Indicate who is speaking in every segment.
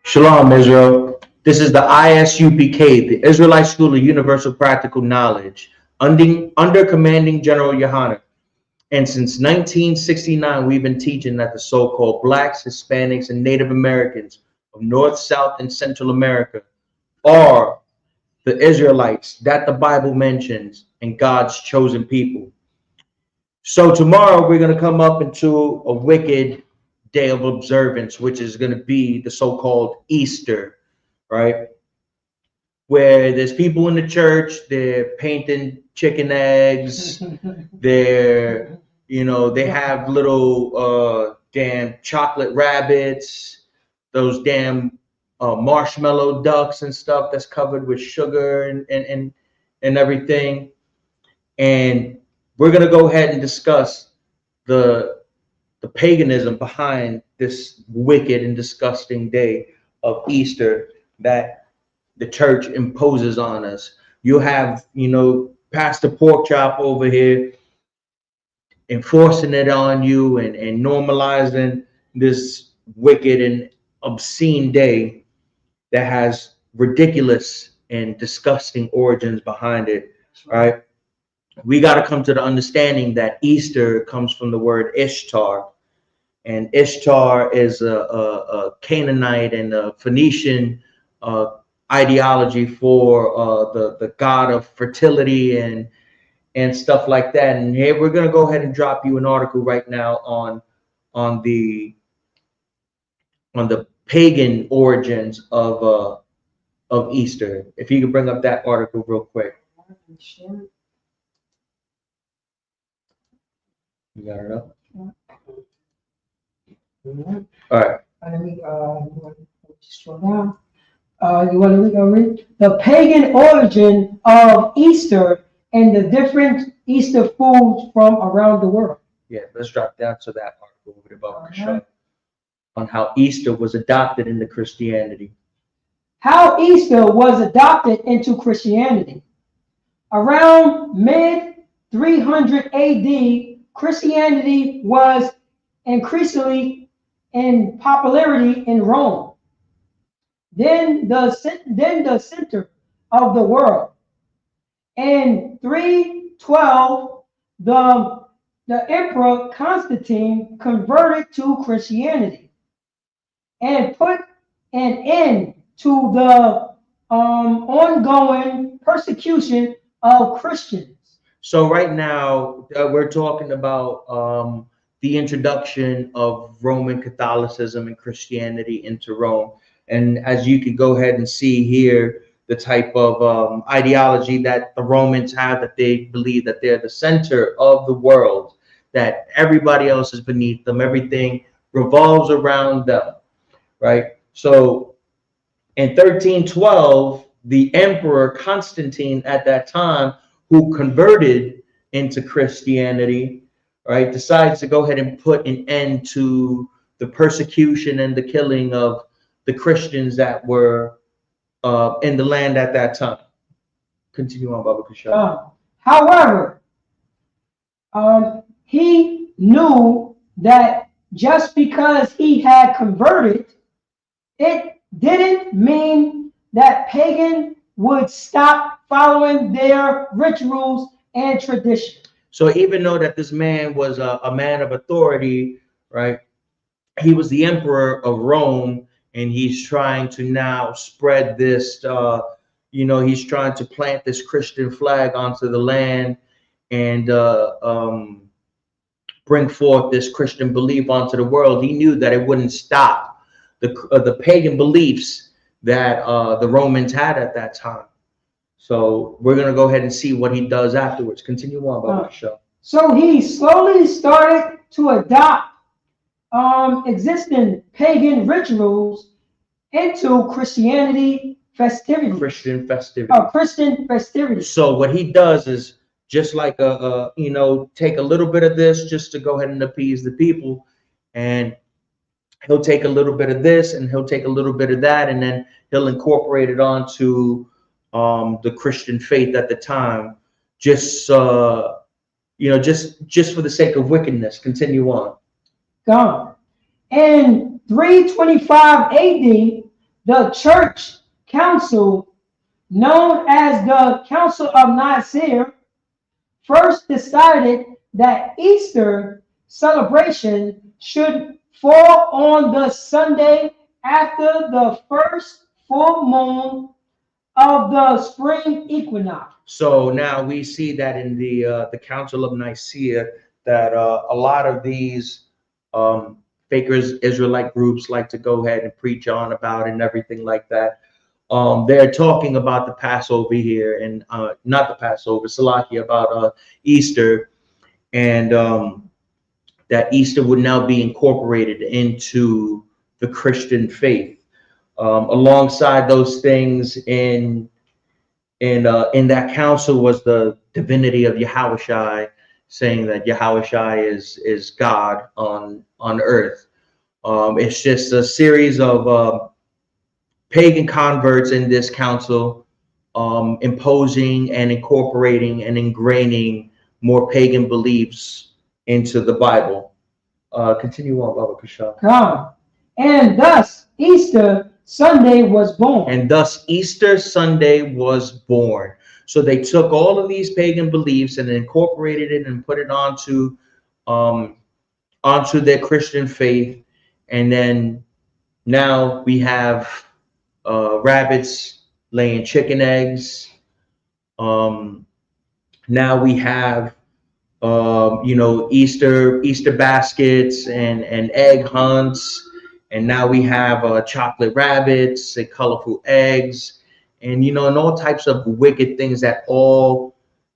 Speaker 1: Shalom, Israel. This is the ISUPK, the Israelite School of Universal Practical Knowledge, under commanding General Yohanan. And since 1969, we've been teaching that the so-called Blacks, Hispanics, and Native Americans of North, South, and Central America are the Israelites that the Bible mentions and God's chosen people. So tomorrow we're going to come up into a wicked day of observance, which is going to be the so-called Easter, right? Where there's people in the church, they're painting chicken eggs, they're, they have little damn chocolate rabbits, those damn marshmallow ducks and stuff that's covered with sugar and everything. And we're going to go ahead and discuss the paganism behind this wicked and disgusting day of Easter that the church imposes on us. You have, Pastor Porkchop over here enforcing it on you and normalizing this wicked and obscene day that has ridiculous and disgusting origins behind it, right? We got to come to the understanding that Easter comes from the word Ishtar, and Ishtar is a Canaanite and a Phoenician ideology for the god of fertility and stuff like that. And here we're going to go ahead and drop you an article right now on the pagan origins of Easter. If you could bring up that article real quick. You got it up?
Speaker 2: Yeah.
Speaker 1: All right.
Speaker 2: Let me scroll down. You want to read the pagan origin of Easter and the different Easter foods from around the world.
Speaker 1: Yeah, let's drop down to that article over above on how Easter was adopted into Christianity.
Speaker 2: How Easter was adopted into Christianity. Around mid 300 AD, Christianity was increasingly in popularity in Rome, then the center of the world. In 312, the Emperor Constantine converted to Christianity and put an end to the ongoing persecution of Christians.
Speaker 1: So right now we're talking about the introduction of Roman Catholicism and Christianity into Rome. And as you can go ahead and see here, the type of ideology that the Romans have, that they believe that they're the center of the world, that everybody else is beneath them. Everything revolves around them, right? So in 1312, the Emperor Constantine at that time, who converted into Christianity, right, decides to go ahead and put an end to the persecution and the killing of the Christians that were in the land at that time. Continue on, Baba Kushal.
Speaker 2: However, he knew that just because he had converted, it didn't mean that pagan would stop following their rituals and tradition.
Speaker 1: So even though that this man was a man of authority, right, he was the emperor of Rome, and he's trying to now spread this, he's trying to plant this Christian flag onto the land and bring forth this Christian belief onto the world. He knew that it wouldn't stop the pagan beliefs that the Romans had at that time. So we're going to go ahead and see what he does afterwards. Continue on, Baba Show.
Speaker 2: So he slowly started to adopt existing pagan rituals into Christianity festivities.
Speaker 1: Christian festivity. So what he does is just like take a little bit of this just to go ahead and appease the people, and he'll take a little bit of this and he'll take a little bit of that, and then he'll incorporate it onto the Christian faith at the time, just for the sake of wickedness. Continue on.
Speaker 2: Gone. In 325 AD, The church council, known as the Council of Nicaea, first decided that Easter celebration should fall on the Sunday after the first full moon of the spring equinox.
Speaker 1: So now we see that in the Council of Nicaea that a lot of these fakers Israelite groups like to go ahead and preach on about and everything like that. They're talking about the Passover here, and not the Passover, Salakia, about Easter, and that Easter would now be incorporated into the Christian faith. Alongside those things in that council was the divinity of Yahushai, saying that Yahushai is God on earth. It's just a series of pagan converts in this council, imposing and incorporating and ingraining more pagan beliefs into the Bible. Continue on, Baba Kasha.
Speaker 2: Come. And thus Easter Sunday was born.
Speaker 1: And thus Easter Sunday was born. So they took all of these pagan beliefs and incorporated it and put it onto their Christian faith. And then now we have rabbits laying chicken eggs. Now we have Easter baskets and egg hunts. And now we have chocolate rabbits and colorful eggs, and and all types of wicked things that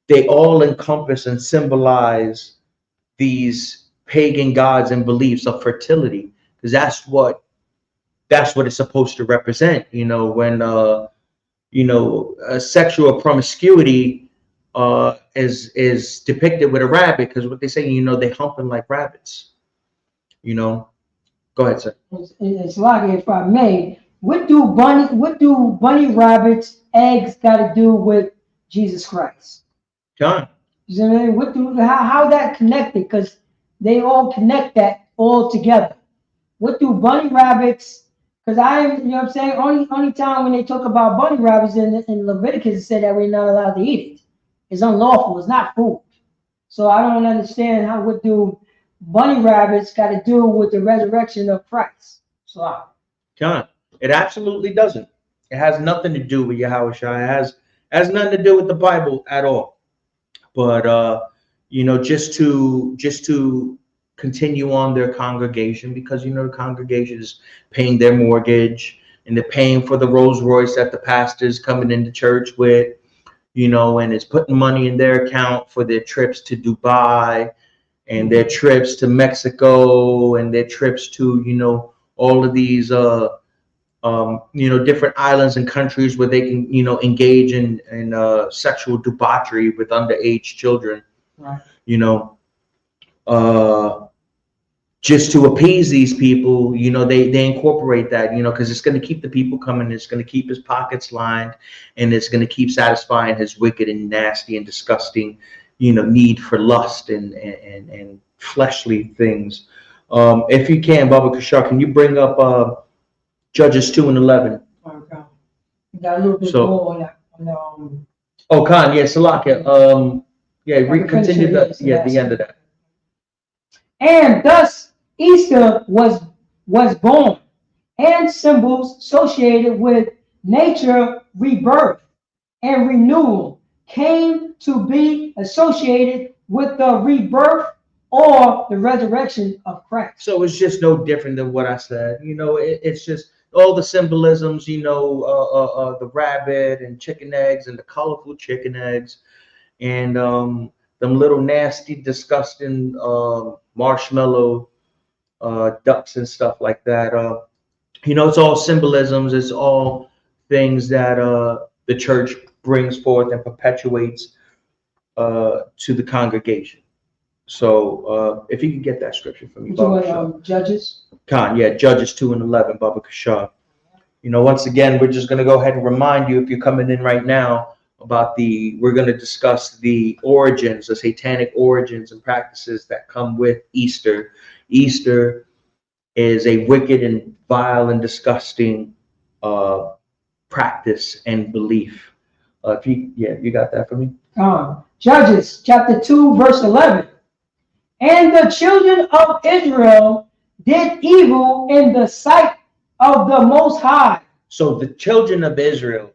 Speaker 1: they all encompass and symbolize these pagan gods and beliefs of fertility, because that's what it's supposed to represent. When sexual promiscuity is depicted with a rabbit, because what they say, they humping like rabbits. Go ahead, sir.
Speaker 2: It's like, if I may, what do bunny rabbits eggs got to do with Jesus Christ?
Speaker 1: John.
Speaker 2: You know what I mean? How that connected? Because they all connect that all together. What do bunny rabbits? Because you know what I'm saying? Only time when they talk about bunny rabbits in Leviticus, it said that we're not allowed to eat it. It's unlawful. It's not food. So I don't understand what do bunny rabbits got to do with the resurrection of Christ. So,
Speaker 1: John, it absolutely doesn't. It has nothing to do with Yahushua. It has nothing to do with the Bible at all. But just to continue on their congregation, because the congregation is paying their mortgage and they're paying for the Rolls Royce that the pastor's coming into church with, and it's putting money in their account for their trips to Dubai and their trips to Mexico and their trips to all of these different islands and countries where they can engage in sexual debauchery with underage children.
Speaker 2: right.
Speaker 1: Just to appease these people, they incorporate that, because it's going to keep the people coming, it's going to keep his pockets lined, and it's going to keep satisfying his wicked and nasty and disgusting need for lust and fleshly things. If you can, Baba Kashar, can you bring up Judges 2:11?
Speaker 2: Okay. Got a little bit more on that.
Speaker 1: Oh, Khan, yeah, Salakia. Continue the end of that.
Speaker 2: And thus Easter was born, and symbols associated with nature rebirth and renewal came to be associated with the rebirth or the resurrection of Christ.
Speaker 1: So it's just no different than what I said. It's just all the symbolisms, the rabbit and chicken eggs and the colorful chicken eggs and them little nasty, disgusting marshmallow ducks and stuff like that. It's all symbolisms. It's all things that the church brings forth and perpetuates to the congregation. So if you can get that scripture for me, Baba
Speaker 2: Judges.
Speaker 1: Khan, yeah, Judges 2:11, Baba Kashar. Once again, we're just going to go ahead and remind you, if you're coming in right now, we're going to discuss the origins, the satanic origins and practices that come with Easter. Easter is a wicked and vile and disgusting practice and belief. If you got that for me?
Speaker 2: Judges chapter 2, verse 11. And the children of Israel did evil in the sight of the Most High.
Speaker 1: So the children of Israel,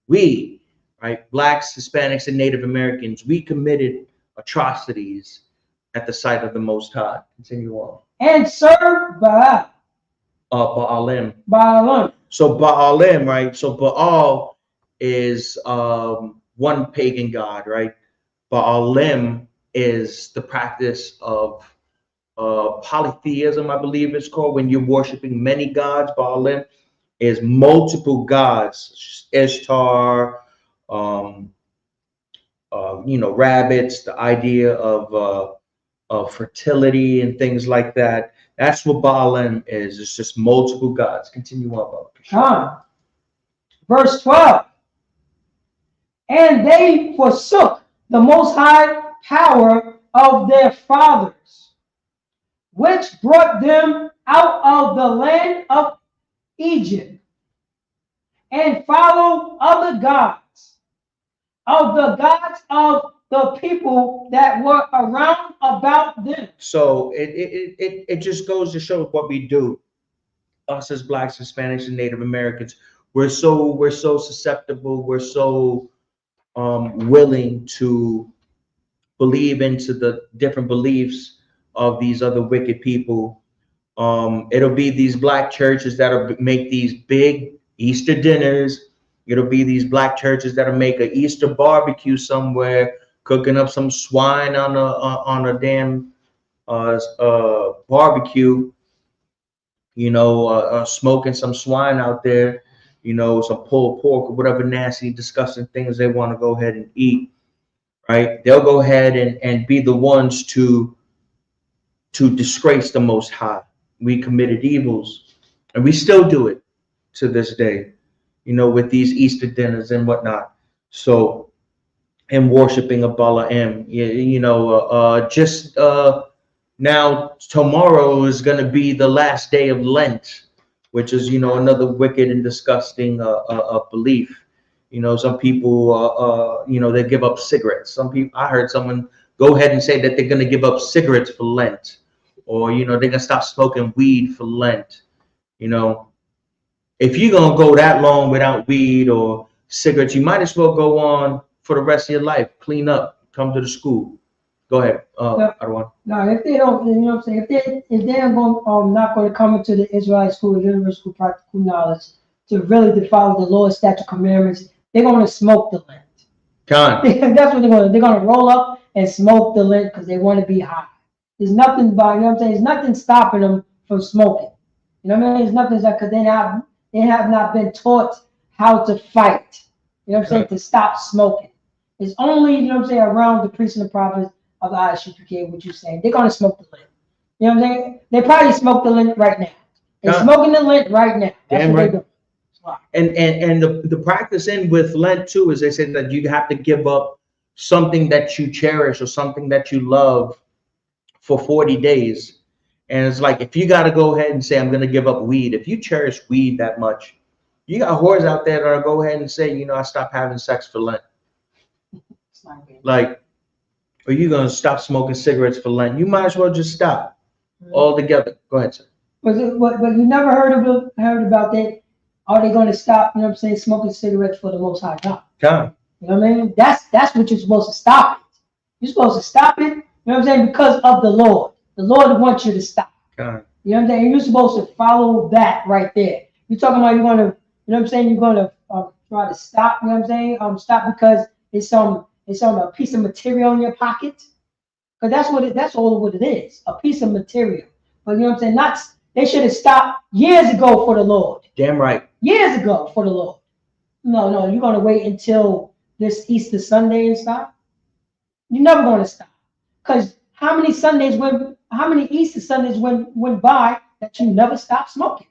Speaker 1: we, right, blacks, Hispanics, and Native Americans, we committed atrocities at the sight of the Most High. Continue on.
Speaker 2: And served Baal.
Speaker 1: Baalim.
Speaker 2: Baalim.
Speaker 1: So Baalim, right? So Baal is one pagan god, right? Baalim is the practice of polytheism, I believe it's called, when you're worshiping many gods. Baalim is multiple gods, Ishtar, rabbits, the idea of fertility and things like that. That's what Baalim is. It's just multiple gods. Continue on,
Speaker 2: Bob. Verse 12. And they forsook the Most High power of their fathers, which brought them out of the land of Egypt, and followed other gods, of the people that were around about them.
Speaker 1: So it just goes to show what we do. Us as blacks, Hispanics, and Native Americans, we're so susceptible. We're so willing to believe into the different beliefs of these other wicked people. It'll be these black churches that'll make these big Easter dinners. It'll be these black churches that'll make an Easter barbecue somewhere, cooking up some swine on a damn barbecue. Smoking some swine out there. Some pulled pork or whatever nasty, disgusting things they want to go ahead and eat. Right? They'll go ahead and be the ones to disgrace the Most High. We committed evils, and we still do it to this day, with these Easter dinners and whatnot. So, and worshiping of Balaam, now tomorrow is going to be the last day of Lent, which is, another wicked and disgusting belief. Some people, they give up cigarettes. Some people, I heard someone go ahead and say that they're going to give up cigarettes for Lent, or, they're going to stop smoking weed for Lent. If you're going to go that long without weed or cigarettes, you might as well go on for the rest of your life. Clean up, come to the school. Go ahead.
Speaker 2: No, if they don't, what I'm saying? If they're not going to come into the Israelite school, universal practical knowledge, to really follow the Lord's statute commandments, they're going to smoke the Lent. That's what they're going to. They're going to roll up and smoke the Lent because they want to be high. There's nothing There's nothing stopping them from smoking. There's nothing because they have not been taught how to fight. To stop smoking. It's only around the priests and the prophets of the ISUPK, what you're saying. They're going to smoke the Lent. They probably smoke the Lent right now. They're smoking the Lent right now. That's
Speaker 1: damn
Speaker 2: what
Speaker 1: right.
Speaker 2: they're doing.
Speaker 1: And the practice in with Lent too is they say that you have to give up something that you cherish or something that you love for 40 days. And it's like, if you got to go ahead and say, I'm going to give up weed, if you cherish weed that much, you got whores out there that'll go ahead and say, I stopped having sex for Lent. Like, or you going to stop smoking cigarettes for Lent? You might as well just stop altogether. Go ahead, sir.
Speaker 2: But you never heard about that? Are they going to stop, smoking cigarettes for the Most High God?
Speaker 1: God.
Speaker 2: That's what you're supposed to stop it. You're supposed to stop it, because of the Lord. The Lord wants you to stop.
Speaker 1: God.
Speaker 2: You're supposed to follow that right there. You're talking about you're going to, you're going to try to stop, stop because it's a piece of material in your pocket. Because that's all what it is, a piece of material. But they should have stopped years ago for the Lord.
Speaker 1: Damn right.
Speaker 2: Years ago for the Lord. No, you're going to wait until this Easter Sunday and stop? You're never going to stop. Because how many Easter Sundays went by that you never stopped smoking?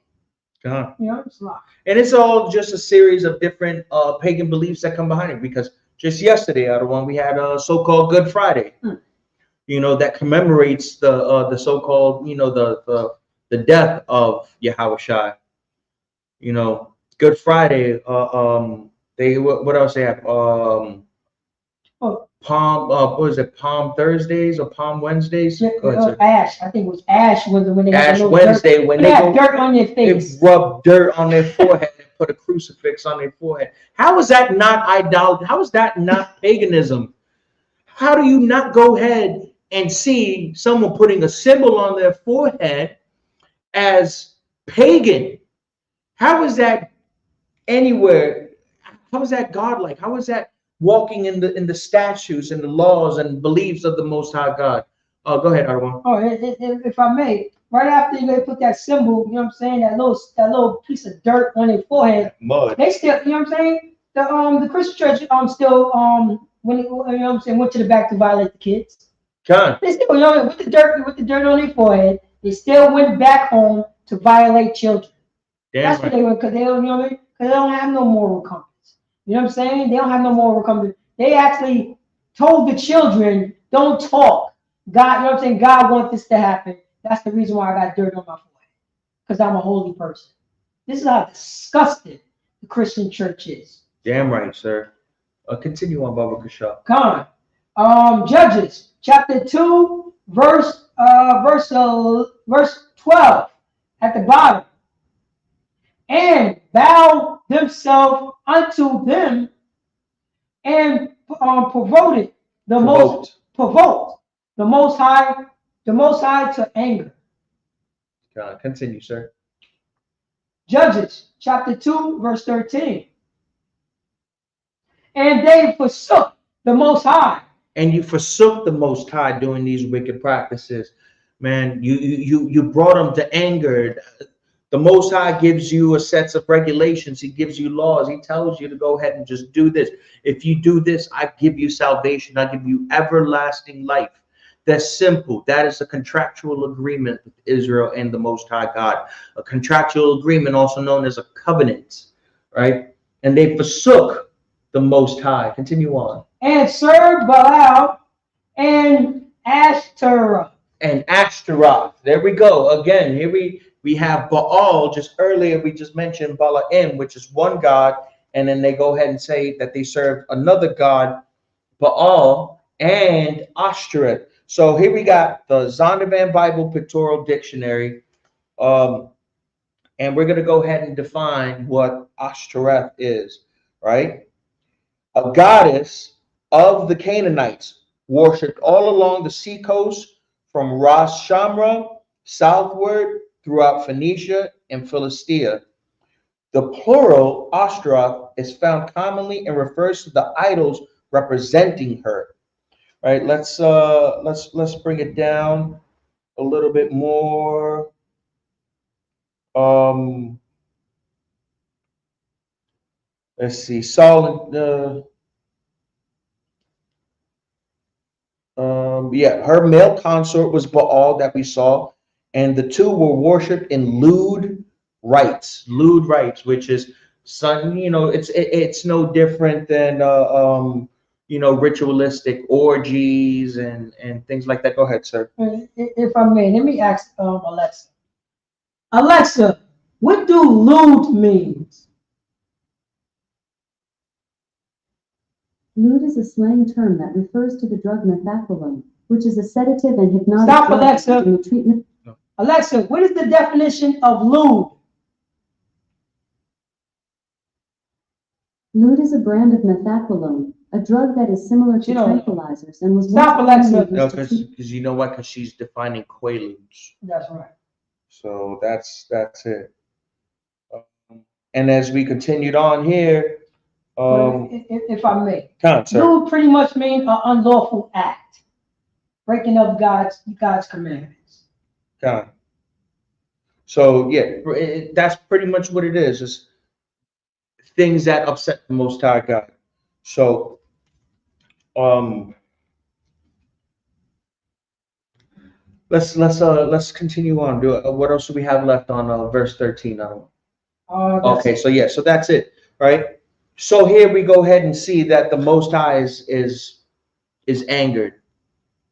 Speaker 1: God.
Speaker 2: It's a lot. And
Speaker 1: it's all just a series of different pagan beliefs that come behind it. Because just yesterday, we had a so-called Good Friday, that commemorates the so-called, the death of Yahushua. Good Friday. They what else they have?
Speaker 2: Oh,
Speaker 1: Palm. What is it? Palm Thursdays or Palm Wednesdays?
Speaker 2: yeah,
Speaker 1: Go ahead, sir.
Speaker 2: Ash. I think it was Ash when they had the
Speaker 1: Ash
Speaker 2: little
Speaker 1: Wednesday
Speaker 2: dirt.
Speaker 1: when
Speaker 2: When
Speaker 1: they
Speaker 2: they had
Speaker 1: go,
Speaker 2: dirt on their
Speaker 1: they
Speaker 2: face.
Speaker 1: rub dirt on their forehead and put a crucifix on their forehead. How is that not idolatry? How is that not paganism? How do you not go ahead and see someone putting a symbol on their forehead as pagan? How is that anywhere? How is that godlike? How is that walking in the statutes and the laws and beliefs of the Most High God? Go ahead, Arwan.
Speaker 2: Oh, if I may, right after they put that symbol, you know what I'm saying, that little piece of dirt on their forehead,
Speaker 1: Mud.
Speaker 2: they still, you know what I'm saying, the Christian church still when it, you know what I'm saying, went to the back to violate the kids.
Speaker 1: John.
Speaker 2: They still, you know, with the dirt on their forehead, they still went back home to violate children.
Speaker 1: Damn
Speaker 2: That's what
Speaker 1: right.
Speaker 2: they were, because they don't, you know what I mean? Because they don't have no moral compass. You know what I'm saying? They don't have no moral compass. They actually told the children, don't talk. God, you know what I'm saying? God wants this to happen. That's the reason why I got dirt on my forehead. Because I'm a holy person. This is how disgusted the Christian church is.
Speaker 1: Damn right, sir. Continue on, Baba Kasha.
Speaker 2: Come on. Judges chapter 2, verse 12 at the bottom. And bow themselves unto them and provoked the most high to anger.
Speaker 1: Continue, sir.
Speaker 2: Judges chapter 2, verse 13. And they forsook the most high.
Speaker 1: And you forsook the Most High doing these wicked practices. Man, you brought them to anger. The Most High gives you a sets of regulations. He gives you laws. He tells you to go ahead and just do this. If you do this, I give you salvation. I give you everlasting life. That's simple. That is a contractual agreement with Israel and the Most High God. A contractual agreement, also known as a covenant, right? And they forsook the Most High. Continue on.
Speaker 2: And served Baal and Ashtoreth.
Speaker 1: And Ashtaroth. There we go. Again, here we have Baal. Just earlier, we just mentioned Balaam, which is one god. And then they go ahead and say that they served another god, Baal, and Ashtoreth. So here we got the Zondervan Bible Pictorial Dictionary. And we're going to go ahead and define what Ashtoreth is, right? A goddess of the Canaanites, worshipped all along the seacoast from Ras Shamra southward throughout Phoenicia and Philistia. The plural Ashtaroth is found commonly and refers to the idols representing her. Right? Let's bring it down a little bit more. Let's see. Saul and yeah, her male consort was Baal that we saw, and the two were worshipped in lewd rites, which is it's no different than ritualistic orgies and things like that. Go ahead, sir.
Speaker 2: If I may, let me ask Alexa. Alexa, what do lewd means?
Speaker 3: Lewd is a slang term that refers to the drug methadone, which is a sedative and hypnotic
Speaker 2: Stop,
Speaker 3: drug
Speaker 2: Alexa.
Speaker 3: used in the treatment.
Speaker 2: Alexa, what is the definition of lewd?
Speaker 3: Lewd is a brand of methadone, a drug that is similar to tranquilizers and was
Speaker 2: Stop,
Speaker 3: once
Speaker 2: Alexa.
Speaker 1: No, because you know what? Because she's defining quaaludes.
Speaker 2: That's right.
Speaker 1: So that's it. And as we continued on here,
Speaker 2: if I may,
Speaker 1: sir.
Speaker 2: lewd pretty much means an unlawful act, breaking of God's commandments.
Speaker 1: So yeah, that's pretty much what it is. It's things that upset the Most High God. So let's continue on. What else do we have left on verse 13? Okay, so yeah, so that's it, right? So here we go ahead and see that the Most High is angered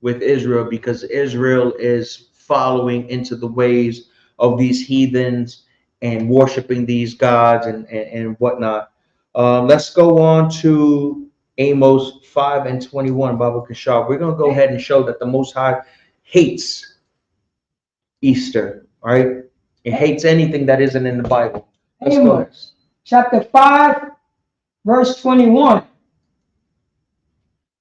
Speaker 1: with Israel because Israel is following into the ways of these heathens and worshiping these gods and whatnot. Let's go on to Amos 5:21, Baba Kishar. We're gonna go ahead and show that the Most High hates Easter, all right? It hates anything that isn't in the Bible. Let's go ahead.
Speaker 2: Amos chapter 5, verse 21.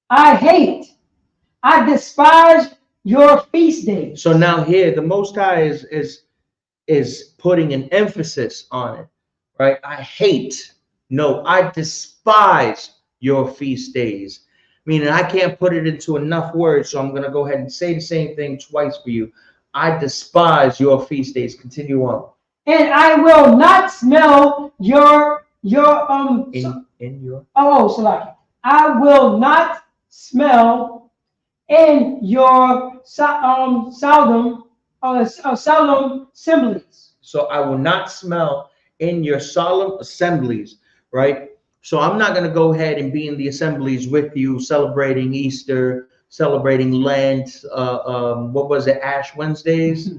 Speaker 2: I despise your feast days.
Speaker 1: So now here, the Most High is putting an emphasis on it, right? I hate, no, I despise your feast days. Meaning I can't put it into enough words, so I'm gonna go ahead and say the same thing twice for you. I despise your feast days. Continue on.
Speaker 2: And I will not smell your
Speaker 1: In your
Speaker 2: Salaki. I will not smell in your solemn assemblies.
Speaker 1: So I will not smell in your solemn assemblies, right? So I'm not going to go ahead and be in the assemblies with you celebrating Easter, celebrating Lent, what was it, Ash Wednesdays,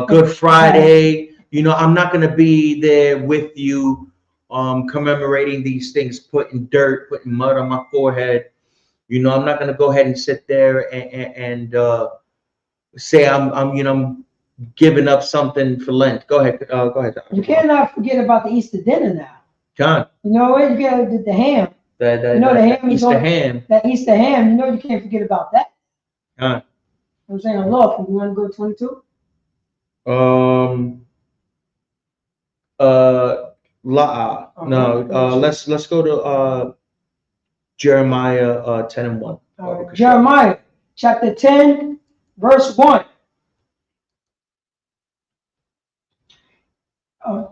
Speaker 1: Good Friday. You know, I'm not going to be there with you commemorating these things, putting dirt, putting mud on my forehead. You know, I'm not going to go ahead and sit there and say I'm giving up something for Lent. Go ahead. Go ahead.
Speaker 2: You cannot forget about the Easter dinner now.
Speaker 1: John.
Speaker 2: You know what? You get the ham.
Speaker 1: The
Speaker 2: You know the ham is
Speaker 1: Easter
Speaker 2: on-
Speaker 1: ham.
Speaker 2: That Easter ham, you know you can't forget about that.
Speaker 1: John.
Speaker 2: I'm saying a law. You want to go 22?
Speaker 1: Let's go to Jeremiah 10:1.
Speaker 2: Jeremiah chapter 10, verse 1.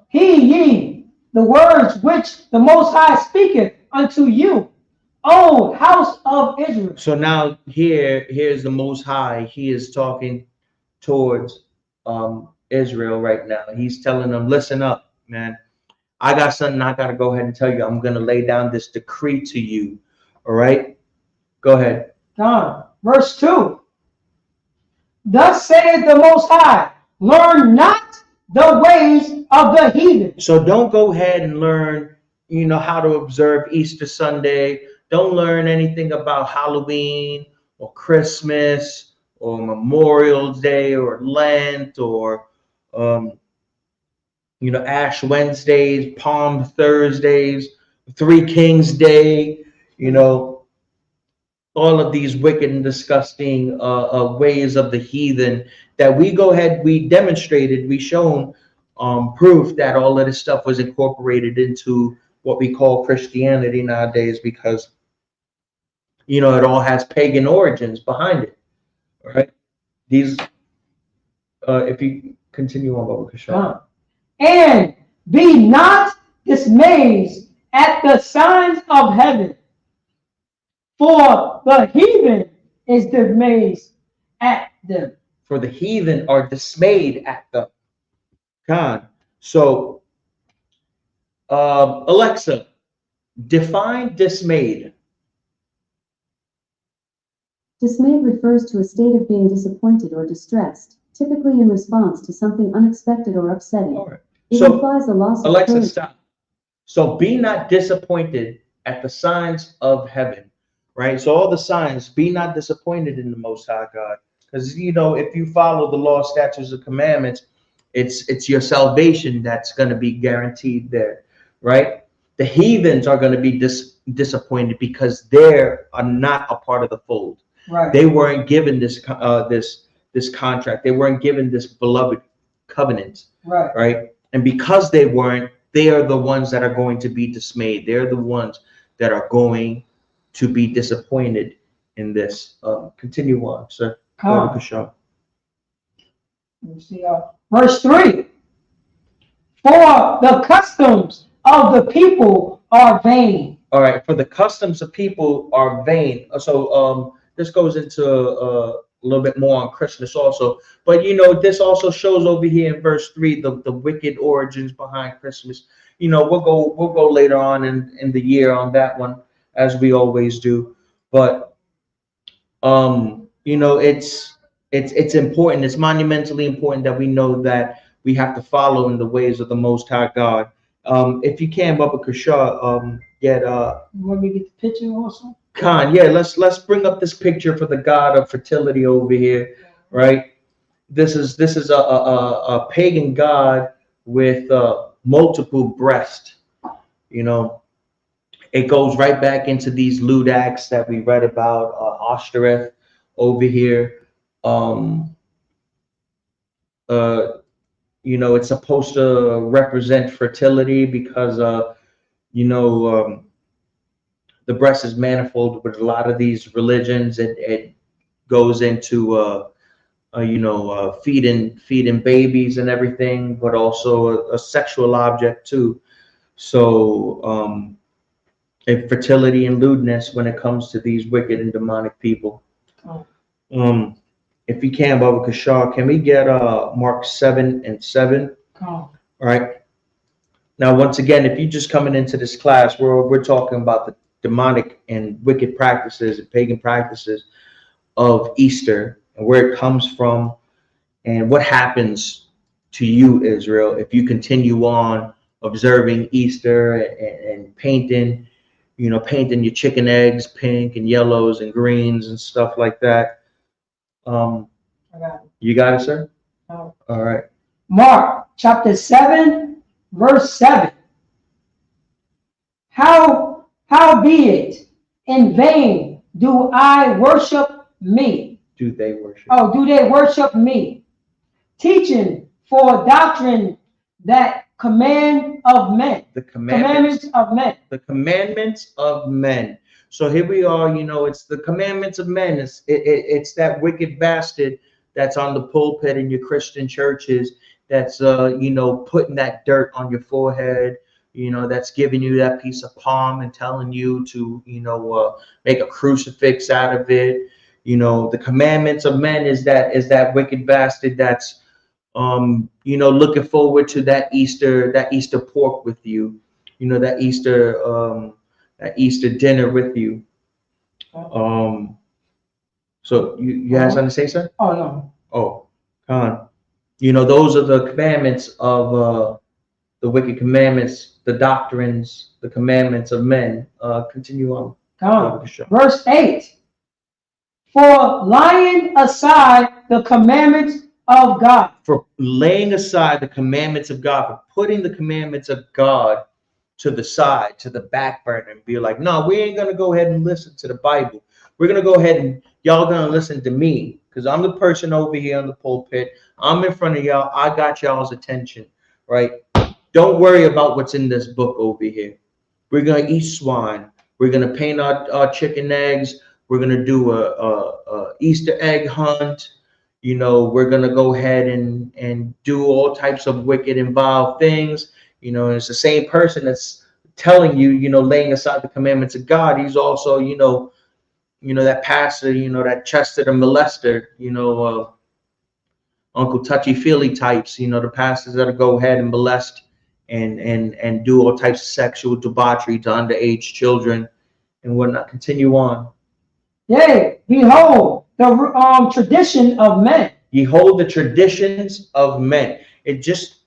Speaker 2: Hear ye the words which the Most High speaketh unto you, O house of Israel.
Speaker 1: So now here's the Most High. He is talking towards Israel right now. He's telling them, listen up, man. I got something I got to go ahead and tell you. I'm going to lay down this decree to you. All right? Go ahead.
Speaker 2: Verse 2. Thus saith the Most High, learn not the ways of the heathen.
Speaker 1: So don't go ahead and learn, how to observe Easter Sunday. Don't learn anything about Halloween or Christmas or Memorial Day or Lent or, Ash Wednesdays, Palm Thursdays, Three Kings Day, all of these wicked and disgusting ways of the heathen that we demonstrated, we shown proof that all of this stuff was incorporated into what we call Christianity nowadays because, it all has pagan origins behind it, all right? These, if you continue on, Baba Kishar.
Speaker 2: And be not dismayed at the signs of heaven, for the heathen is dismayed at them.
Speaker 1: For the heathen are dismayed at them. God. So, Alexa, define dismayed.
Speaker 3: Dismayed refers to a state of being disappointed or distressed, typically in response to something unexpected or upsetting.
Speaker 1: All right.
Speaker 3: It
Speaker 1: So,
Speaker 3: implies a loss of
Speaker 1: Alexa,
Speaker 3: courage.
Speaker 1: stop. So be not disappointed at the signs of heaven, right? So all the signs, be not disappointed in the Most High God. Because, if you follow the law, statutes, and commandments, it's your salvation that's going to be guaranteed there, right? The heathens are going to be disappointed because they are not a part of the fold.
Speaker 2: Right.
Speaker 1: They weren't given this contract. They weren't given this beloved covenant, right? And because they weren't, they are the ones that are going to be dismayed. They're the ones that are going to be disappointed in this. Continue on, sir.
Speaker 2: Let me see. Verse 3. For the customs of the people are vain.
Speaker 1: All right. For the customs of people are vain. So this goes into a little bit more on Christmas also. But, this also shows over here in verse 3 the wicked origins behind Christmas. We'll go later on in the year on that one, as we always do. But, it's important. It's monumentally important that we know that we have to follow in the ways of the Most High God. If you can, Baba Kashaw, get
Speaker 2: You want me to get the picture also?
Speaker 1: Khan, yeah, let's bring up this picture for the god of fertility over here, right? This is a pagan god with multiple breasts. You know, it goes right back into these lewd acts that we read about, Oshtoreth over here. Um, uh, it's supposed to represent fertility because, you know, the breast is manifold with a lot of these religions. It goes into, feeding babies and everything, but also a sexual object too. So, infertility and lewdness when it comes to these wicked and demonic people.
Speaker 2: Oh.
Speaker 1: If you can, Baba Kashar, can we get Mark 7:7?
Speaker 2: Oh.
Speaker 1: All right. Now, once again, if you're just coming into this class, we're talking about the demonic and wicked practices and pagan practices of Easter and where it comes from and what happens to you, Israel, if you continue on observing Easter and painting your chicken eggs pink and yellows and greens and stuff like that.
Speaker 2: I got it.
Speaker 1: You got it, sir?
Speaker 2: Oh.
Speaker 1: All right.
Speaker 2: Mark chapter 7, verse 7. Howbeit in vain do I worship me.
Speaker 1: Do they worship?
Speaker 2: Oh, do they worship me? Teaching for doctrine that command of men.
Speaker 1: The commandments
Speaker 2: of men.
Speaker 1: The commandments of men. So here we are, it's the commandments of men. It's that wicked bastard that's on the pulpit in your Christian churches that's, putting that dirt on your forehead, that's giving you that piece of palm and telling you to, make a crucifix out of it. The commandments of men is that wicked bastard that's, looking forward to that Easter pork with you, that Easter dinner with you. So you have something to say, sir?
Speaker 2: Oh, no.
Speaker 1: Oh, Khan. Those are the commandments of the wicked commandments, the doctrines, the commandments of men. Continue on.
Speaker 2: Come. Verse 8. For laying aside the commandments of God.
Speaker 1: For laying aside the commandments of God, for putting the commandments of God to the side, to the back burner, and be like, no, we ain't gonna go ahead and listen to the Bible. We're gonna go ahead and y'all gonna listen to me because I'm the person over here on the pulpit. I'm in front of y'all. I got y'all's attention, right? Don't worry about what's in this book over here. We're gonna eat swine. We're gonna paint our chicken eggs. We're gonna do a Easter egg hunt. We're gonna go ahead and do all types of wicked involved things. It's the same person that's telling you, laying aside the commandments of God. He's also, that pastor, that Chester the molester, Uncle Touchy Feely types, the pastors that'll go ahead and molest and do all types of sexual debauchery to underage children and whatnot. Continue on.
Speaker 2: Yea, behold the tradition of men.
Speaker 1: Behold the traditions of men. It just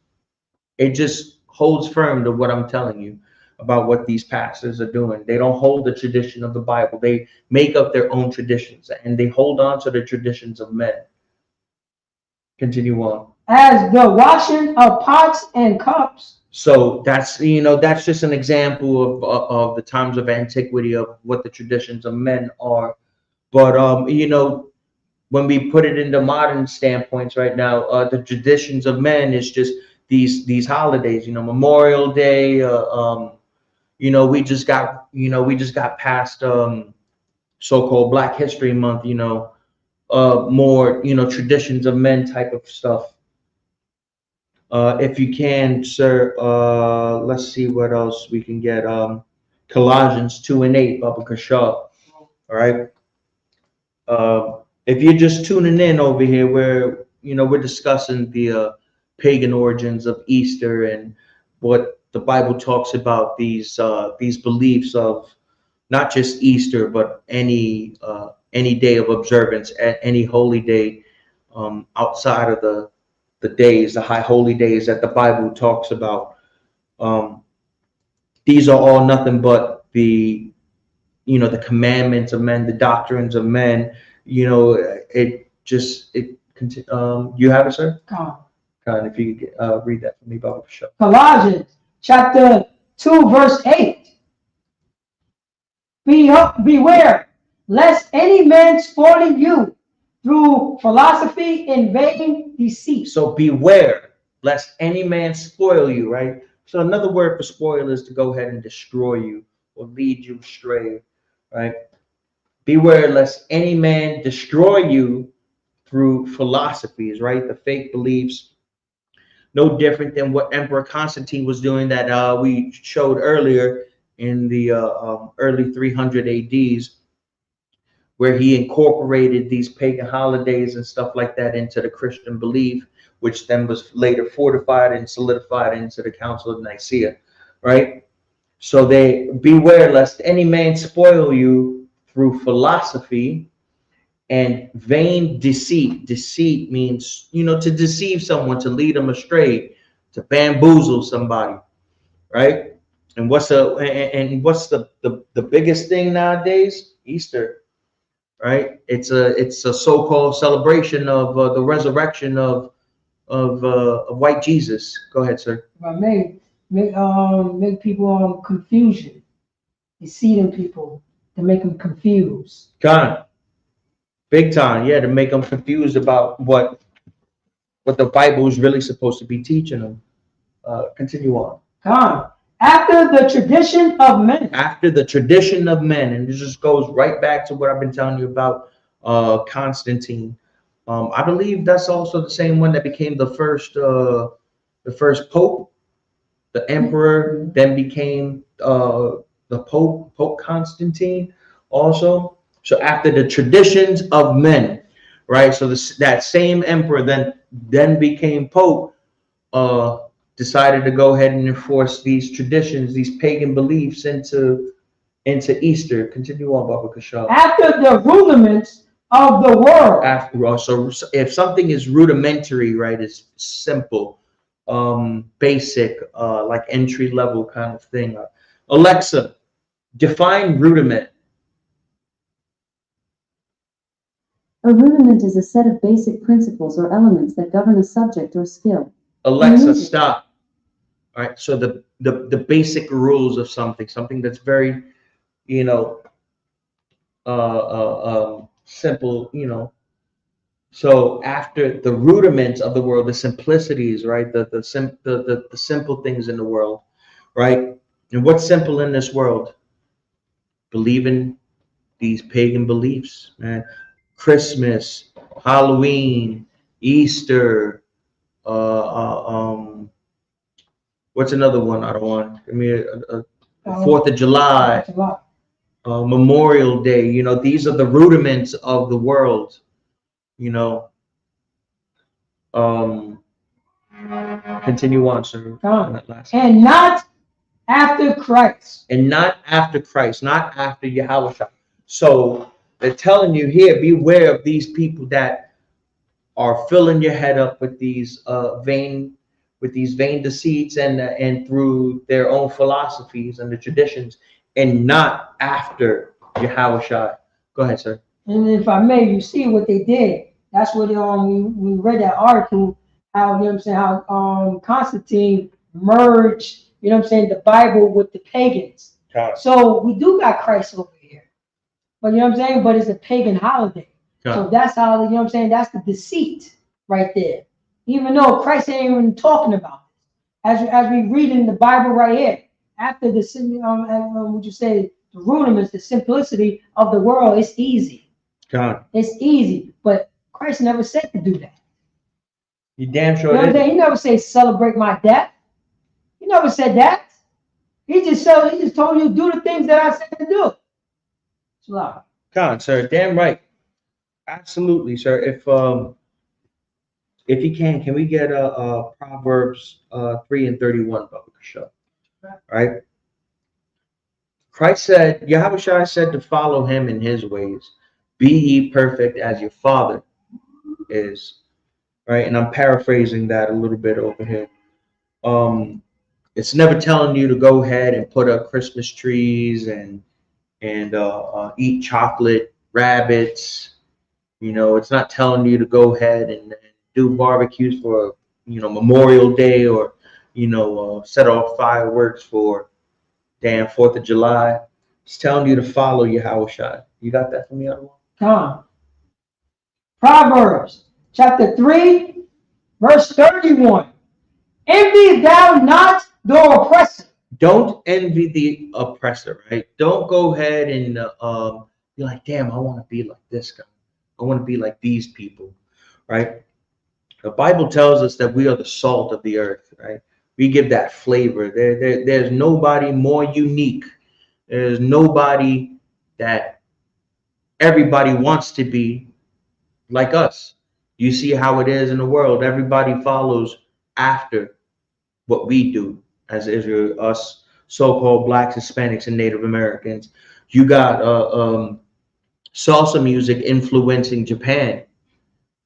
Speaker 1: holds firm to what I'm telling you about what these pastors are doing. They don't hold the tradition of the Bible. They make up their own traditions and they hold on to the traditions of men. Continue on.
Speaker 2: As the washing of pots and cups.
Speaker 1: So that's just an example of the times of antiquity of what the traditions of men are. But when we put it into modern standpoints right now, the traditions of men is just these holidays. Memorial Day. We just got past so-called Black History Month. More traditions of men type of stuff. If you can, sir, let's see what else we can get. Colossians 2:8, Baba Kashaw. All right. If you're just tuning in over here, we're discussing the pagan origins of Easter and what the Bible talks about these beliefs of not just Easter, but any day of observance, any holy day outside of the the days, the high holy days that the Bible talks about. These are all nothing but the, the commandments of men, the doctrines of men. You have it, sir? If you could read that for me, Baba, for sure.
Speaker 2: Colossians chapter 2, verse 8. Beware, lest any man spoil you through philosophy and vain deceit.
Speaker 1: So beware, lest any man spoil you, right? So another word for spoil is to go ahead and destroy you or lead you astray, right? Beware, lest any man destroy you through philosophies, right? The fake beliefs, no different than what Emperor Constantine was doing that we showed earlier in the early 300 ADs, where he incorporated these pagan holidays and stuff like that into the Christian belief, which then was later fortified and solidified into the Council of Nicaea, right? So they beware lest any man spoil you through philosophy and vain deceit. Deceit means, to deceive someone, to lead them astray, to bamboozle somebody, right? And what's the biggest thing nowadays? Easter, right? It's a so-called celebration of the resurrection of white Jesus. Go ahead, sir.
Speaker 2: If I may, make people confusion, deceiving people to make them confused.
Speaker 1: God, big time, yeah, to make them confused about what the Bible is really supposed to be teaching them. Continue on.
Speaker 2: God, after the tradition of men.
Speaker 1: After the tradition of men, and this just goes right back to what I've been telling you about Constantine. I believe that's also the same one that became the first pope, the emperor, then became the Pope Constantine also. So after the traditions of men, right? So that same emperor then became pope, decided to go ahead and enforce these traditions, these pagan beliefs into Easter. Continue on, Baba Kashaw.
Speaker 2: After the rudiments of the world.
Speaker 1: After all, so if something is rudimentary, right, it's simple, basic, like entry level kind of thing. Alexa, define rudiment.
Speaker 3: A rudiment is a set of basic principles or elements that govern a subject or skill.
Speaker 1: Alexa, stop. All right, so the basic rules of something that's very, simple, So after the rudiments of the world, the simplicities, right, the simple things in the world, right? And what's simple in this world? Believing these pagan beliefs, man. Christmas, Halloween, Easter, what's another one? I don't want. Give me a 4th of July, Memorial Day. These are the rudiments of the world. Continue on, sir.
Speaker 2: And not after Christ.
Speaker 1: And not after Christ, not after Yahweh. So they're telling you here, beware of these people that are filling your head up with these vain deceits and through their own philosophies and the traditions, and not after Yahweh. Go ahead, sir.
Speaker 2: And if I may, you see what they did. That's what we read that article, how how Constantine merged, the Bible with the pagans. So we do got Christ over here. But but it's a pagan holiday. So that's how that's the deceit right there. Even though Christ ain't even talking about it. As we read in the Bible right here, after the would you say the rudiments, the simplicity of the world, it's easy. It's easy, but Christ never said to do that.
Speaker 1: You damn sure did.
Speaker 2: He never said celebrate my death. He never said that. He just told you do the things that I said to do.
Speaker 1: Sir, damn right. Absolutely, sir. If you can we get Proverbs 3:31, Baba Kashaw? Right. Christ said, Yahweh said to follow him in his ways. Be ye perfect as your Father is. right? And I'm paraphrasing that a little bit over here. It's never telling you to go ahead and put up Christmas trees and eat chocolate rabbits. You know, it's not telling you to go ahead and do barbecues for, Memorial Day, or, set off fireworks for damn 4th of July. It's telling you to follow Yahweh Shai. You got that from me, other one?
Speaker 2: Come. Proverbs chapter 3, verse 31. Envy thou not the oppressor.
Speaker 1: Don't envy the oppressor, right? Don't go ahead and be like, damn, I want to be like this guy. I want to be like these people, right? The Bible tells us that we are the salt of the earth, right? We give that flavor. There's nobody more unique. There's nobody that everybody wants to be like us. You see how it is in the world. Everybody follows after what we do as Israel, us so-called blacks, Hispanics, and Native Americans. You got salsa music influencing Japan.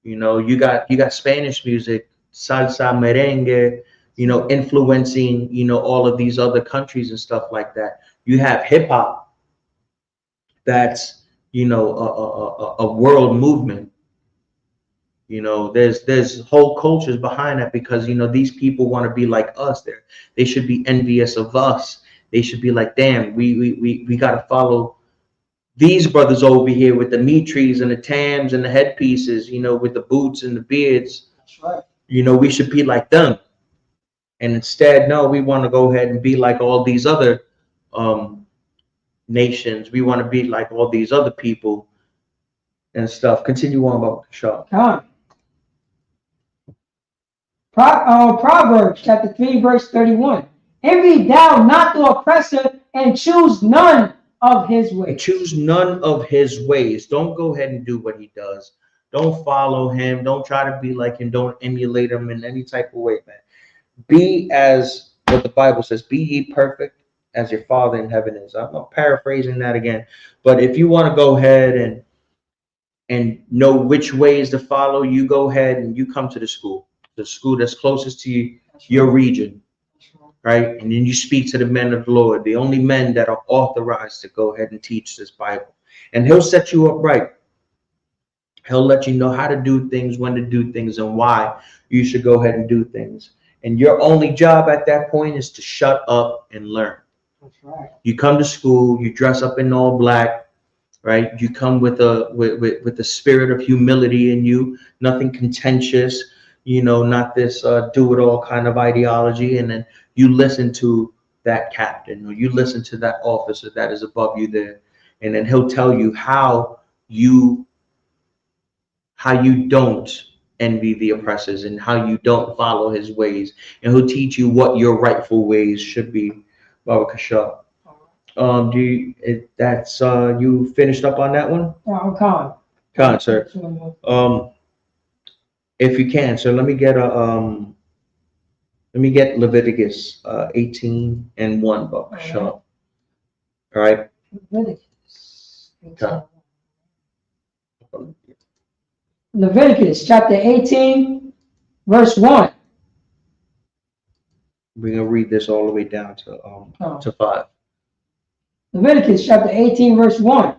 Speaker 1: You got Spanish music, salsa, merengue, influencing, all of these other countries and stuff like that. You have hip hop that's, a world movement. There's whole cultures behind that, because these people want to be like us. They should be envious of us. They should be like, damn, we got to follow these brothers over here with the meat trees and the tams and the headpieces, with the boots and the beards.
Speaker 2: That's right.
Speaker 1: We should be like them. And instead, no, we want to go ahead and be like all these other nations. We want to be like all these other people and stuff. Continue on about the show.
Speaker 2: Come. Proverbs chapter 3, verse 31. Envy thou not the oppressor, and choose none of his ways.
Speaker 1: Choose none of his ways. Don't go ahead and do what he does. Don't follow him. Don't try to be like him. Don't emulate him in any type of way, man. Be as what the Bible says, be ye perfect as your Father in heaven is. I'm paraphrasing that again. But if you want to go ahead and know which ways to follow, you go ahead and you come to the school that's closest to your region, right? And then you speak to the men of the Lord, the only men that are authorized to go ahead and teach this Bible. And he'll set you up right. He'll let you know how to do things, when to do things, and why you should go ahead and do things. And your only job at that point is to shut up and learn.
Speaker 2: That's right.
Speaker 1: You come to school, you dress up in all black, right? You come with the spirit of humility in you, nothing contentious, not this do-it-all kind of ideology. And then you listen to that captain, or you listen to that officer that is above you there, and then he'll tell you how you don't envy the oppressors, and how you don't follow his ways, and he'll teach you what your rightful ways should be. Baba Kasha. You finished up on that one? Khan, sir. If you can, sir, let me get Leviticus 18 and 1, Baba Kasha. All right.
Speaker 2: Leviticus chapter 18, verse 1.
Speaker 1: We're gonna read this all the way down to 5.
Speaker 2: Leviticus chapter 18, verse 1.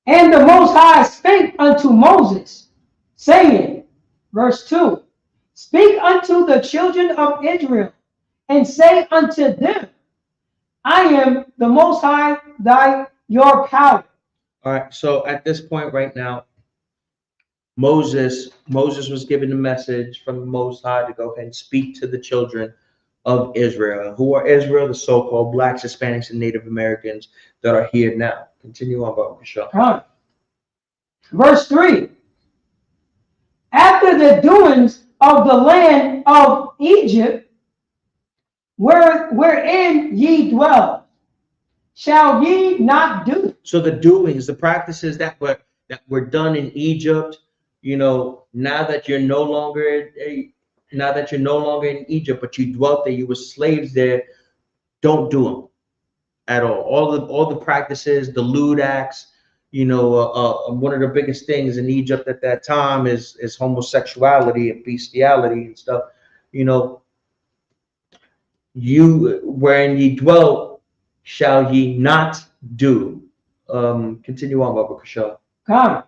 Speaker 2: And the Most High spake unto Moses, saying, verse 2, speak unto the children of Israel, and say unto them, I am the Most High, your power.
Speaker 1: All right, so at this point right now, Moses was given the message from the Most High to go ahead and speak to the children of Israel. Who are Israel? The so-called blacks, Hispanics, and Native Americans that are here now. Continue on, Baba Kasha.
Speaker 2: Verse 3. After the doings of the land of Egypt, wherein ye dwell, shall ye not do? So
Speaker 1: the doings, the practices that were done in Egypt, now that you're no longer in Egypt, but you dwelt there, you were slaves there, don't do them at all. All the practices, the lewd acts, One of the biggest things in Egypt at that time is homosexuality and bestiality and stuff. You know, you wherein ye dwell shall ye not do. Continue on, Baba Kasha.
Speaker 2: Come.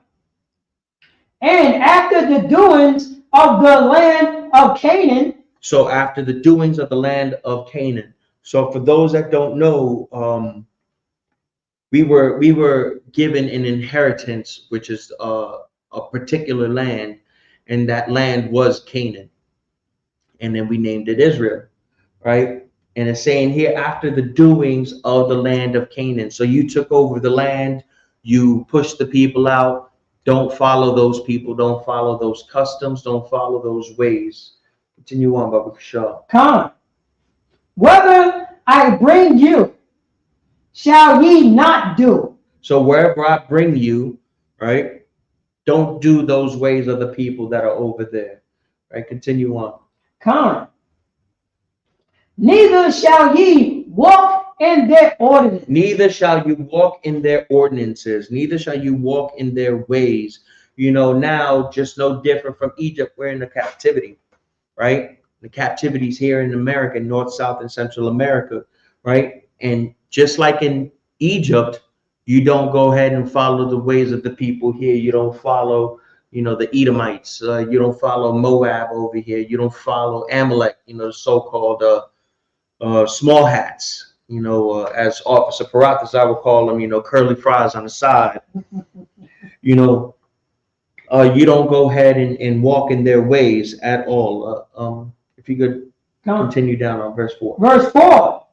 Speaker 2: And after the doings of the land of Canaan.
Speaker 1: So after the doings of the land of Canaan. So for those that don't know, we were given an inheritance, which is a particular land, and that land was Canaan, and then we named it Israel, right? And it's saying here after the doings of the land of Canaan. So you took over the land, you pushed the people out. Don't follow those people. Don't follow those customs. Don't follow those ways. Continue on, Baba Kashaw.
Speaker 2: Come. Whether I bring you, shall ye not do.
Speaker 1: So wherever I bring you, right, don't do those ways of the people that are over there, right? Continue on.
Speaker 2: Come. Neither shall ye walk in their ordinances.
Speaker 1: Neither shall you walk in their ordinances. Neither shall you walk in their ways. Now just no different from Egypt. We're in the captivity, right? The captivities here in America, North, South, and Central America, right? And just like in Egypt, you don't go ahead and follow the ways of the people here. You don't follow, the Edomites. You don't follow Moab over here. You don't follow Amalek, the so-called small hats. As Officer Parathas, I would call them, curly fries on the side. You don't go ahead and walk in their ways at all. If you could continue down on verse 4.
Speaker 2: Verse 4.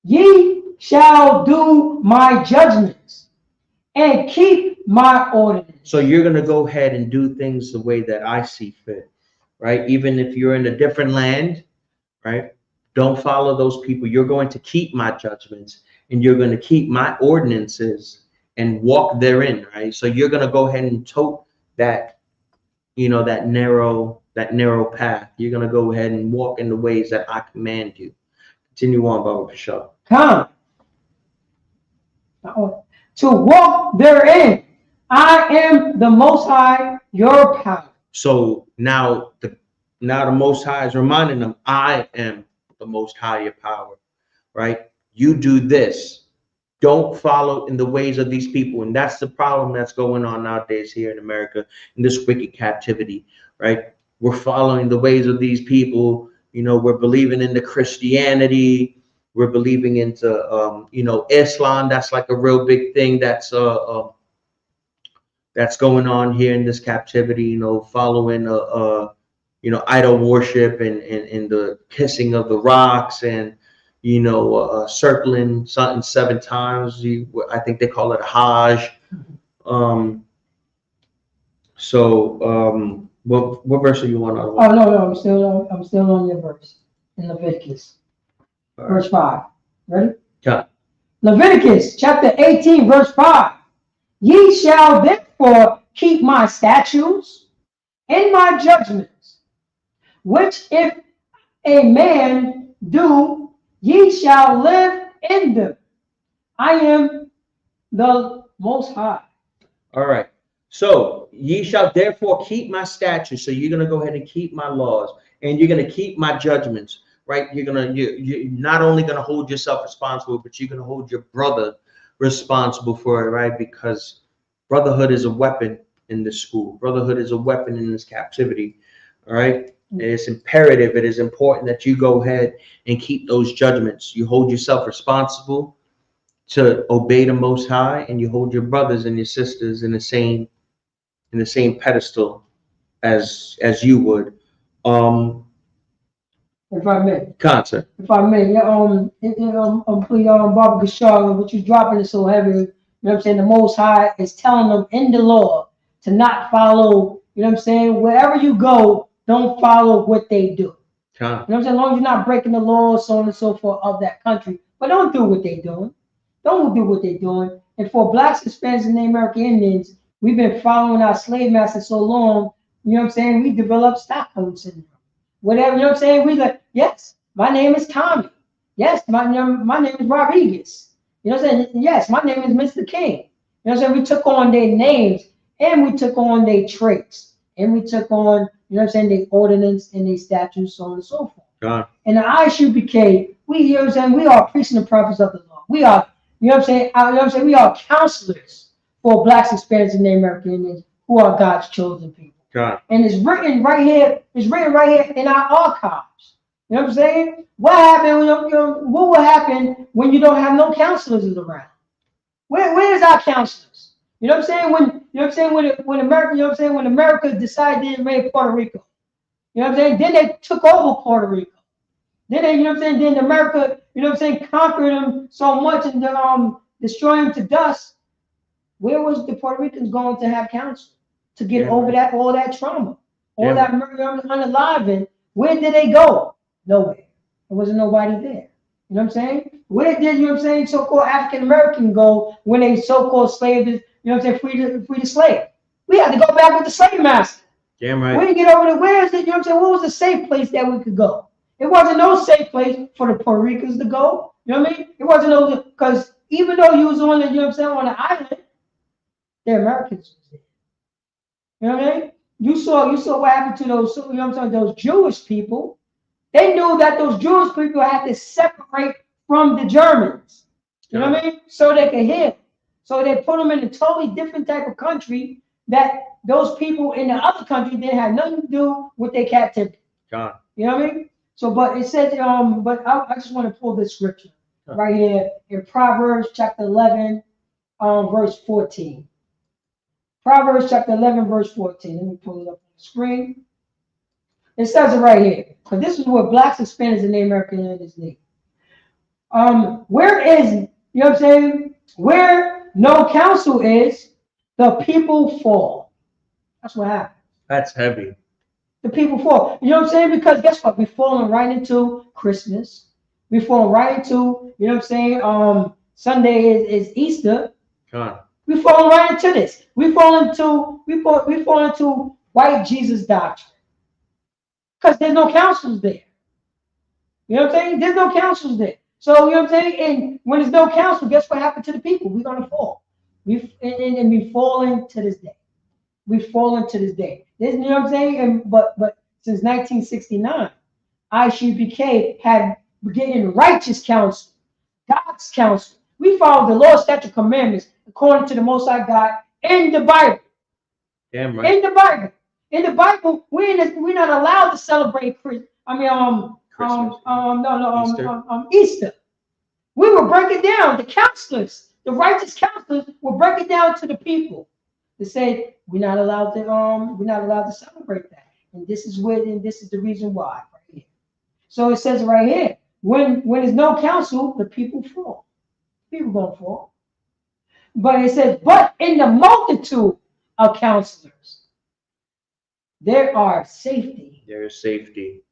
Speaker 2: Ye shall do my judgments and keep my ordinance.
Speaker 1: So you're going to go ahead and do things the way that I see fit, right? Even if you're in a different land, right? Don't follow those people. You're going to keep my judgments and you're going to keep my ordinances and walk therein, right? So you're going to go ahead and tote that, that narrow path. You're going to go ahead and walk in the ways that I command you. Continue on, Baba Pasha.
Speaker 2: Come. To walk therein. I am the Most High, your power.
Speaker 1: So now the Most High is reminding them, I am the Most High, your power, right? You do this. Don't follow in the ways of these people. And that's the problem that's going on nowadays here in America, in this wicked captivity, right? We're following the ways of these people. We're believing in the Christianity. We're believing into, Islam. That's like a real big thing that's going on here in this captivity, following, idol worship and the kissing of the rocks and, circling something 7 times. I think they call it a Hajj. What verse are you on?
Speaker 2: Oh, no, I'm still on your verse in Leviticus. Verse 5. Ready?
Speaker 1: Yeah.
Speaker 2: Leviticus chapter 18, verse 5. Ye shall therefore keep my statutes and my judgments, which if a man do, ye shall live in them. I am the Most High.
Speaker 1: All right. So ye shall therefore keep my statutes. So you're going to go ahead and keep my laws and you're going to keep my judgments, right? You're not only going to hold yourself responsible, but you're going to hold your brother responsible for it, right? Because brotherhood is a weapon in this school. Brotherhood is a weapon in this captivity. All right. And it's imperative. It is important that you go ahead and keep those judgments. You hold yourself responsible to obey the Most High, and you hold your brothers and your sisters in the same pedestal as you would.
Speaker 2: If I may.
Speaker 1: Concert.
Speaker 2: If I may, please, Baba Gashar, what you dropping is so heavy. You know what I'm saying? The Most High is telling them in the law to not follow, you know what I'm saying? Wherever you go, don't follow what they do. You know what I'm saying? As long as you're not breaking the laws, so on and so forth of that country. But don't do what they're doing. Don't do what they're doing. And for Blacks, Hispanics, and the American Indians, we've been following our slave masters so long, you know what I'm saying? We developed Stockholm syndrome. Whatever, you know what I'm saying? We like, yes, my name is Tommy. Yes, my name is Rodriguez. You know what I'm saying? Yes, my name is Mr. King. You know what I'm saying? We took on their names and we took on their traits. And we took on, you know what I'm saying, their ordinance and their statutes, so on and so forth.
Speaker 1: God.
Speaker 2: And the ISUPK, we, you know what I'm saying, we are priests and the prophets of the law. We are, you know what I'm saying, we are counselors for blacks, Hispanics, and Native American Indians who are God's chosen people.
Speaker 1: God.
Speaker 2: And it's written right here in our archives. You know what I'm saying? What happened, what will happen when you don't have no counselors around? Where's our counselors? You know what I'm saying? When America, you know what I'm saying, when America decided to invade Puerto Rico. You know what I'm saying? Then they took over Puerto Rico. Then they, you know what I'm saying, then America, you know what I'm saying, conquered them so much and destroyed them to dust. Where was the Puerto Ricans going to have counsel to get over that, all that trauma, all that murder, unaliving? Where did they go? Nowhere. There wasn't nobody there. You know what I'm saying? Where did, you know what I'm saying, so-called African American go when they so-called slaves, you know what I'm saying, free the slave? We had to go back with the slave master.
Speaker 1: Damn right.
Speaker 2: We didn't get over there. Where is it? You know what I'm saying? What was the safe place that we could go? It wasn't no safe place for the Puerto Ricans to go. You know what I mean? It wasn't no, because even though you was on the, you know what I'm saying, on the island, the Americans was there. You know what I mean? You saw what happened to those, you know what I'm saying, those Jewish people. They knew that those Jewish people had to separate from the Germans. You know what I mean? So they could heal. So they put them in a totally different type of country that those people in the other country didn't have nothing to do with their captivity.
Speaker 1: God.
Speaker 2: You know what I mean? So, but it says, but I just want to pull this scripture right here in Proverbs chapter 11, verse 14. Proverbs chapter 11, verse 14. Let me pull it up on the screen. It says it right here. Because this is what blacks, Hispanics, and Native American Indians need. Where is, you know what I'm saying? Where no counsel is, the people fall. That's what happened. That's
Speaker 1: heavy.
Speaker 2: The people fall. You know what I'm saying? Because guess what? We're falling right into Christmas. We're falling right into, you know what I'm saying? Sunday is Easter.
Speaker 1: God.
Speaker 2: We fall right into this. We fall into white Jesus doctrine. Because there's no counsels there. You know what I'm saying? There's no counsels there. So, you know what I'm saying? And when there's no counsel, guess what happened to the people? We're going to fall. And we falling to this day. We've fallen to this day. You know what I'm saying? But since 1969, ISUPK had getting righteous counsel, God's counsel. We follow the law, statute, commandments according to the Most High God in the Bible.
Speaker 1: Damn right.
Speaker 2: In the Bible. In the Bible, we're not allowed to celebrate Easter. We will break it down. The counselors, the righteous counselors, will break it down to the people. They say we're not allowed to celebrate that, and this is the reason why right here. So it says right here, when there's no counsel, the people fall. People gonna fall. But it says, but in the multitude of counselors, there are safety.
Speaker 1: There is safety.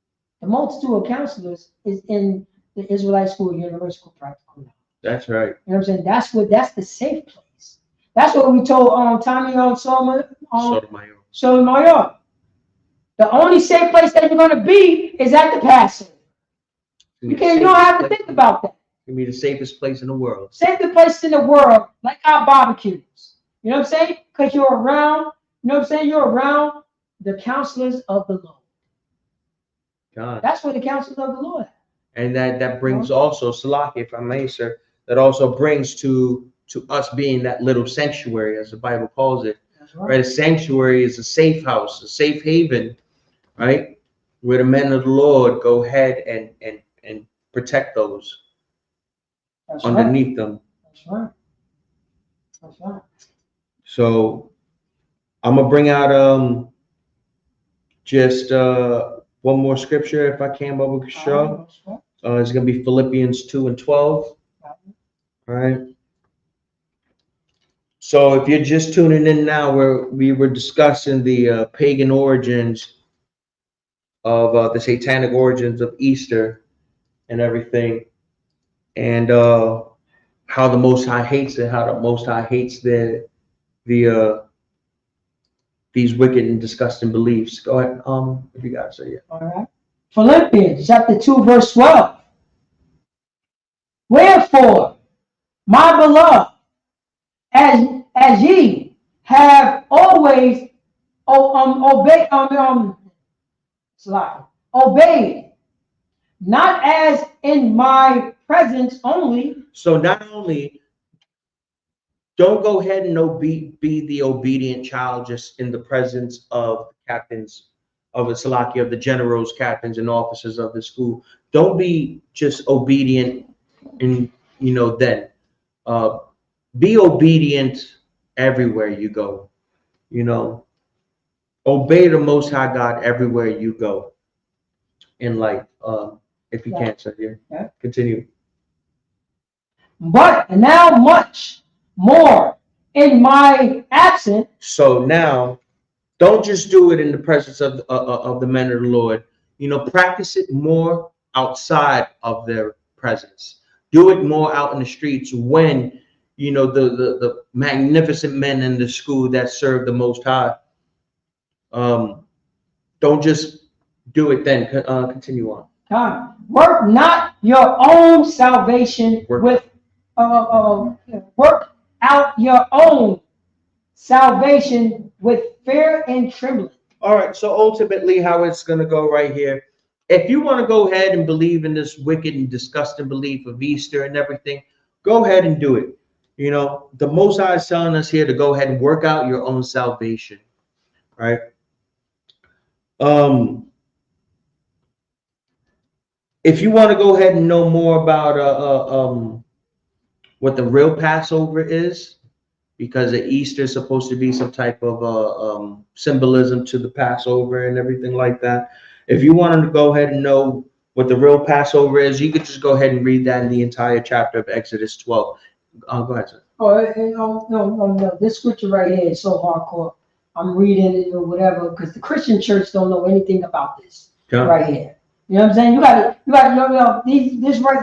Speaker 2: The multitude of counselors is in the Israelite School of Universal Practical Knowledge.
Speaker 1: That's right.
Speaker 2: You know what I'm saying? That's the safe place. That's what we told Tommy Sotomayor. The only safe place that you're going to be is at the Passover. You don't have to think about that.
Speaker 1: It can be the safest place in the world.
Speaker 2: Safest place in the world, like our barbecues. You know what I'm saying? Because you're around, you know what I'm saying? You're around the counselors of the Lord.
Speaker 1: God.
Speaker 2: That's where the counselors of the Lord are.
Speaker 1: And that brings also, Salaki, if I may, sir, that also brings to us being that little sanctuary, as the Bible calls it.
Speaker 2: That's right.
Speaker 1: Right? A sanctuary is a safe house, a safe haven, right? Where the men of the Lord go ahead and protect those
Speaker 2: That's
Speaker 1: underneath them.
Speaker 2: That's right. That's right.
Speaker 1: So I'm gonna bring out just one more scripture if I can, Baba Kishore. It's gonna be Philippians 2:12. All right. So if you're just tuning in now, we were discussing the pagan origins of the satanic origins of Easter and everything, and how the Most High hates it, how the Most High hates these wicked and disgusting beliefs. Go ahead, if you got to say it.
Speaker 2: All right. Philippians chapter 2, verse 12. Wherefore, my beloved, as ye have always obeyed, not as in my presence only.
Speaker 1: So not only don't go ahead and be the obedient child just in the presence of captains of the Salaki, of the generals, captains, and officers of the school. Don't be just obedient and then be obedient everywhere you go. Obey the Most High God everywhere you go in life. If you can't, so yeah, continue.
Speaker 2: But now much more in my absence.
Speaker 1: So now, don't just do it in the presence of the men of the Lord. Practice it more outside of their presence. Do it more out in the streets when the magnificent men in the school that serve the Most High. Don't just do it then. Continue on.
Speaker 2: Work not your own salvation with work out your own salvation with fear and trembling.
Speaker 1: All right, so ultimately how it's going to go right here. If you want to go ahead and believe in this wicked and disgusting belief of Easter and everything, go ahead and do it. The Most High is telling us here to go ahead and work out your own salvation, right? If you want to go ahead and know more about what the real Passover is, because Easter is supposed to be some type of symbolism to the Passover and everything like that. If you wanted to go ahead and know what the real Passover is, you could just go ahead and read that in the entire chapter of Exodus 12. Go ahead, sir.
Speaker 2: No. This scripture right here is so hardcore. I'm reading it or whatever because the Christian church don't know anything about this right here. You know what I'm saying? You got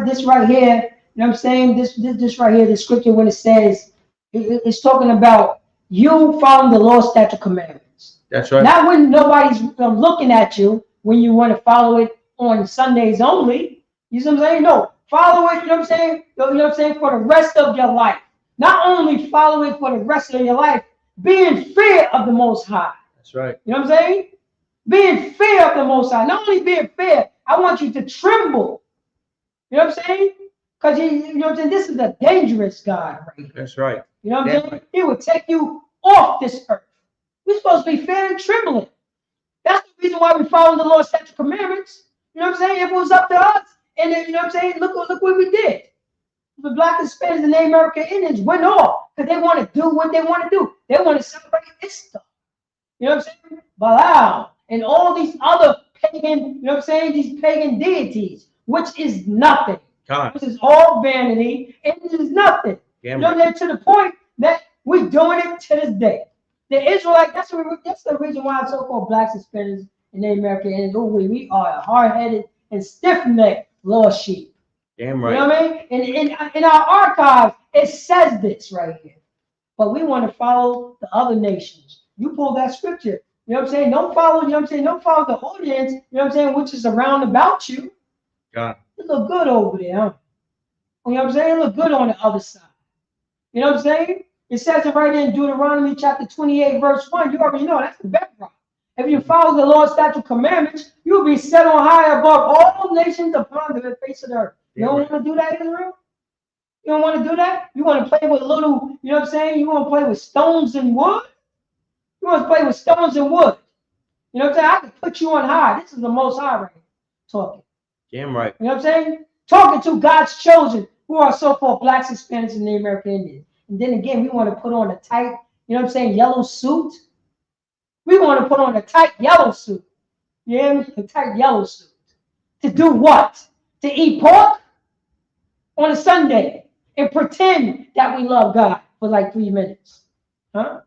Speaker 2: this right here. You know what I'm saying? This right here, the scripture when it says it's talking about you following the law, statute, commandments.
Speaker 1: That's right.
Speaker 2: Not when nobody's looking at you when you want to follow it on Sundays only. You see what I'm saying? No, follow it. You know what I'm saying? You know what I'm saying? For the rest of your life. Not only follow it for the rest of your life, be in fear of the Most High.
Speaker 1: That's right.
Speaker 2: You know what I'm saying? Be in fear of the Most High. Not only be in fear, I want you to tremble. You know what I'm saying? Because you know what I'm saying? This is a dangerous God right here.
Speaker 1: That's right.
Speaker 2: You know what I'm saying? Right. He will take you off this earth. We're supposed to be fear and trembling. That's the reason why we follow the Lord's statute commandments. You know what I'm saying? If it was up to us, and then, you know what I'm saying? Look what we did. The Black and Hispanics and the American Indians went off because they want to do what they want to do. They want to celebrate Easter. You know what I'm saying? Baal and all these other pagan, you know what I'm saying? These pagan deities, which is nothing. This is all vanity, and it is nothing. You know, to the point that we're doing it to this day. The Israelite, that's the reason why so-called Blacks, Hispanics, and the American Indians, we are hard-headed and stiff-necked lost sheep.
Speaker 1: Damn right.
Speaker 2: You know what I mean? In our archives, it says this right here. But we want to follow the other nations. You pull that scripture. You know what I'm saying? Don't follow, you know what I'm saying? Don't follow the audience, you know what I'm saying, which is around about you.
Speaker 1: God.
Speaker 2: You look good over there, huh? You know what I'm saying? Look good on the other side. You know what I'm saying? It says it right in Deuteronomy chapter 28, verse 1. You already know that's the bedrock. If you follow the Lord's statute commandments, you'll be set on high above all nations upon the face of the earth. You don't want to do that, Israel? You don't want to do that? You want to play with little, you know what I'm saying? You want to play with stones and wood? You want to play with stones and wood? You know what I'm saying? I can put you on high. This is the Most High right here talking.
Speaker 1: Damn right.
Speaker 2: You know what I'm saying? Talking to God's chosen, who are so-called Blacks, Hispanics, and the American Indians. And then again, we want to put on a tight, you know what I'm saying, yellow suit. We want to put on a tight yellow suit. You hear me? A tight yellow suit. To do what? To eat pork on a Sunday and pretend that we love God for like 3 minutes. Huh?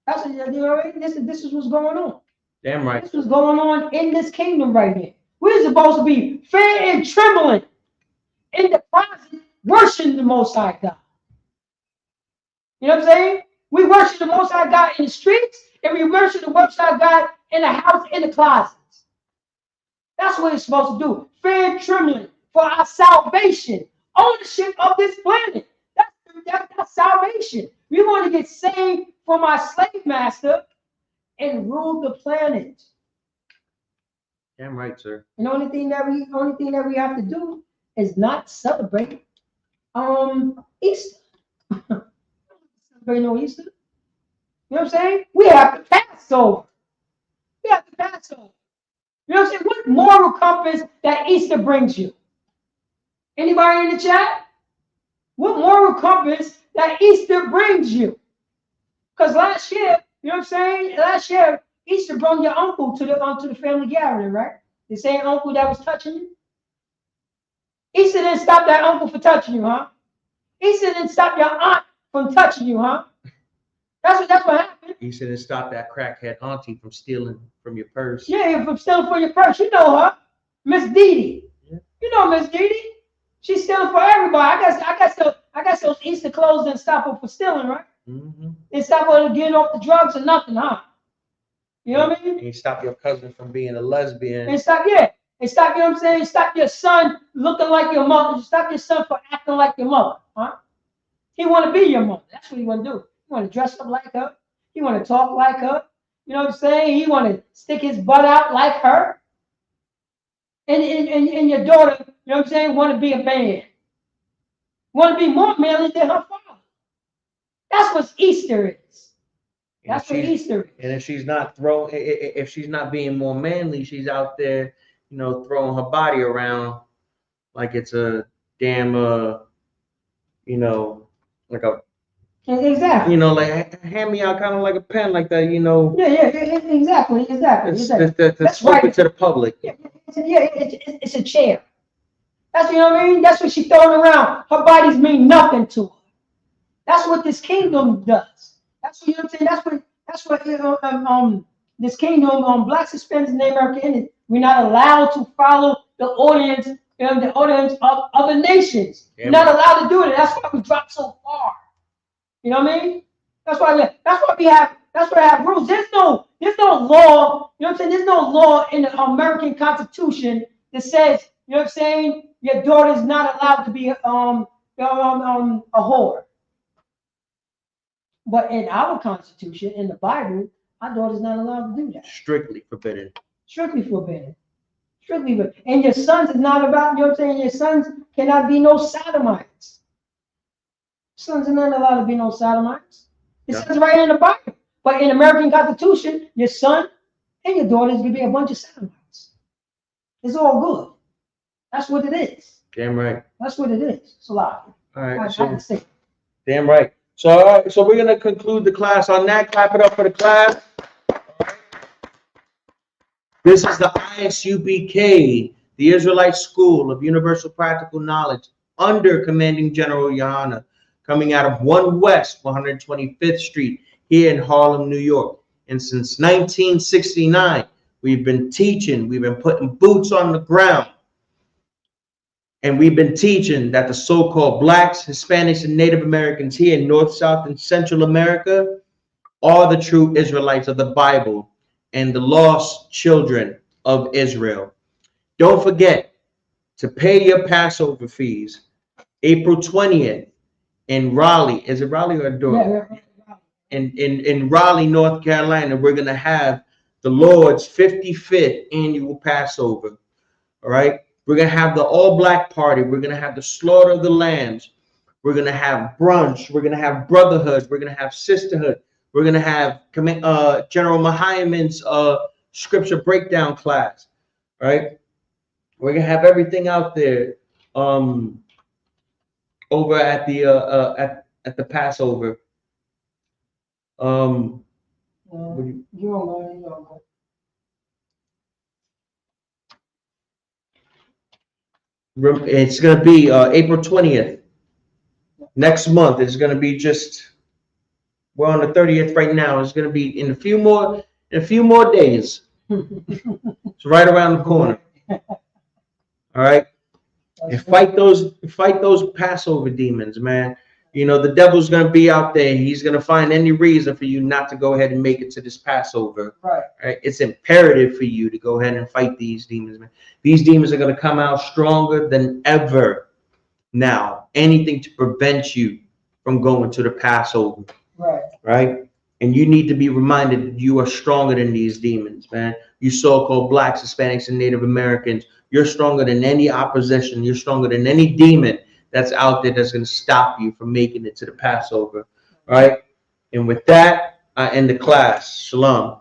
Speaker 2: That's what, you know, this is what's going on.
Speaker 1: Damn right.
Speaker 2: This is going on in this kingdom right here. We're supposed to be fear and trembling in the closet, worshiping the Most High God. You know what I'm saying? We worship the Most High God in the streets, and we worship the Most High God in the house, in the closets. That's what it's supposed to do. Fear and trembling for our salvation, ownership of this planet. That's the That's salvation. We want to get saved from our slave master and rule the planet.
Speaker 1: Damn right, sir.
Speaker 2: And the only thing that we have to do is not celebrate Easter. Celebrate no Easter. You know what I'm saying? We have to pass over. We have to pass over. You know what I'm saying? What moral compass that Easter brings you? Anybody in the chat? What moral compass that Easter brings you? Because last year, you know what I'm saying? Last year, Easter brought your uncle to the family gathering, right? The same uncle that was touching you. Easter didn't stop that uncle from touching you, huh? Easter didn't stop your aunt from touching you, huh? That's what happened.
Speaker 1: Easter didn't stop that crackhead auntie from stealing from your purse.
Speaker 2: Yeah, from stealing from your purse. You know her, Miss Dee.
Speaker 1: Yeah.
Speaker 2: You know Miss Dee. She's stealing for everybody. I guess those Easter clothes didn't stop her from stealing, right?
Speaker 1: Mm-hmm.
Speaker 2: Didn't stop her from getting off the drugs or nothing, huh? You know what I mean?
Speaker 1: And you stop your cousin from being a lesbian.
Speaker 2: And stop, yeah. And stop, you know what I'm saying? Stop your son looking like your mother. Stop your son from acting like your mother, huh? He want to be your mother. That's what he want to do. He want to dress up like her. He want to talk like her. You know what I'm saying? He want to stick his butt out like her. And your daughter, you know what I'm saying, want to be a man. Want to be more manly than her father. That's what Easter is. That's what Easter is.
Speaker 1: And if she's not being more manly, she's out there, you know, throwing her body around like it's a damn, you know, like a,
Speaker 2: exactly.
Speaker 1: you know, like hand me out kind of like a pen, like that, you know.
Speaker 2: Yeah, exactly.
Speaker 1: That's right to the public.
Speaker 2: Yeah, it's a chair. That's, you know what I mean. That's what she's throwing around. Her bodies mean nothing to her. That's what this kingdom does. That's what, you know what I'm saying. That's what you know, this kingdom, blacks, Hispanics, and Native Americans. We're not allowed to follow the audience, of other nations.
Speaker 1: Yeah,
Speaker 2: we're not allowed to do it. That's why we drop so far. You know what I mean? That's why we have rules. There's no law. You know what I'm saying? There's no law in the American Constitution that says, you know what I'm saying, your daughter's not allowed to be a whore. But in our Constitution, in the Bible, our daughter's not allowed to do that.
Speaker 1: Strictly forbidden.
Speaker 2: Strictly forbidden. Strictly forbidden. And your sons is not about, you know what I'm saying? Your sons cannot be no sodomites. Sons are not allowed to be no sodomites. It says right in the Bible. But in the American Constitution, your son and your daughter is going to be a bunch of sodomites. It's all good. That's what it is.
Speaker 1: Damn right.
Speaker 2: That's what it is. It's a lot.
Speaker 1: All right.
Speaker 2: I can say.
Speaker 1: Damn right. So, all right, so we're going to conclude the class on that. Clap it up for the class. This is the ISUPK, the Israelite School of Universal Practical Knowledge, under Commanding General Yohana, coming out of 1 West 125th Street here in Harlem, New York. And since 1969, we've been teaching, we've been putting boots on the ground. And we've been teaching that the so-called blacks, Hispanics, and Native Americans here in North, South, and Central America are the true Israelites of the Bible and the lost children of Israel. Don't forget to pay your Passover fees. April 20th in Raleigh. Is it Raleigh or Durham?
Speaker 2: Yeah.
Speaker 1: In Raleigh, North Carolina, we're going to have the Lord's 55th annual Passover. All right. We're going to have the all-black party. We're going to have the slaughter of the lambs. We're going to have brunch. We're going to have brotherhood. We're going to have sisterhood. We're going to have General Mahaiman's scripture breakdown class. All right. We're going to have everything out there over at the Passover. It's going to be April 20th. Next month. It's going to be we're on the 30th right now. It's going to be in a few more days. It's right around the corner. All right. And fight those Passover demons, man. You know, the devil's going to be out there. He's going to find any reason for you not to go ahead and make it to this Passover.
Speaker 2: Right.
Speaker 1: Right? It's imperative for you to go ahead and fight these demons, man. These demons are going to come out stronger than ever now. Anything to prevent you from going to the Passover,
Speaker 2: Right.
Speaker 1: right? And you need to be reminded that you are stronger than these demons, man. You so-called blacks, Hispanics, and Native Americans, you're stronger than any opposition. You're stronger than any demon that's out there that's going to stop you from making it to the Passover, right? And with that, I end the class. Shalom.